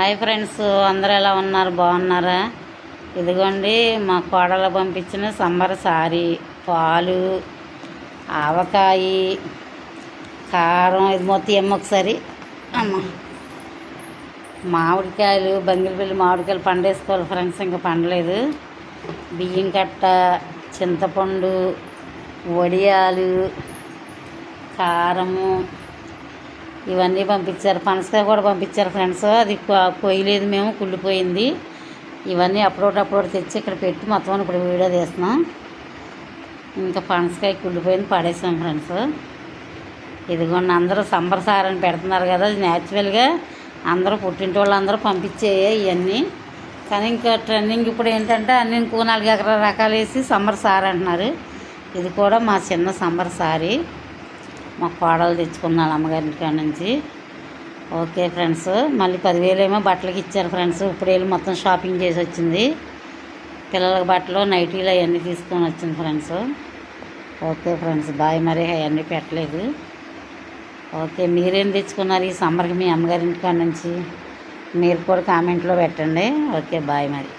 Hi friends, అందరూ ఎలా ఉన్నారు? బాగున్నారా? ఇదిగోండి మా కోడలు పంపించిన సంబర సారీ, పాలు, ఆవకాయ, కారం. ఇది మొత్తం ఒకసారి అమ్మ మామిడికాయలు, బంగిలిపల్లి మామిడికాయలు పండేసుకోవాలి ఫ్రెండ్స్, ఇంకా పండలేదు. బియ్యం కట్ట, చింతపండు, వడియాలు, కారము ఇవన్నీ పంపించారు. పనసకాయ కూడా పంపించారు ఫ్రెండ్స్. అది కొయ్యలేదు మేము, కుళ్ళిపోయింది. ఇవన్నీ అప్పుడోటి తెచ్చి ఇక్కడ పెట్టి మొత్తం ఇప్పుడు వీడియో తీస్తున్నాం. ఇంకా పనసకాయ కుళ్ళిపోయింది, పడేసాం ఫ్రెండ్స్. ఇదిగోండి, అందరూ సంబరసారని పెడుతున్నారు కదా, న్యాచురల్గా అందరూ పుట్టింటి వాళ్ళు అందరూ పంపించేయే ఇవన్నీ. కానీ ఇంకా ట్రెండింగ్ ఇప్పుడు ఏంటంటే అన్ని ఇంకో 4 రకాలు వేసి సంబర సారీ అంటున్నారు. ఇది కూడా మా చిన్న సంబర సారీ, మా కోడలు తెచ్చుకున్నాను అమ్మగారింటి కాడ నుంచి. ఓకే ఫ్రెండ్స్, మళ్ళీ 10,000 ఏమో బట్టలకి ఇచ్చారు ఫ్రెండ్స్. ఇప్పుడు వెళ్ళి మొత్తం షాపింగ్ చేసి వచ్చింది. పిల్లలకి బట్టలు, నైటీలు అవన్నీ తీసుకొని వచ్చింది ఫ్రెండ్స్. Okay friends, bye. మరి అవన్నీ పెట్టలేదు. ఓకే, మీరేం తెచ్చుకున్నారు ఈ సమ్మర్కి మీ అమ్మగారింటి కాడ నుంచి? మీరు కూడా కామెంట్లో పెట్టండి. ఓకే, బాయ్ మరి.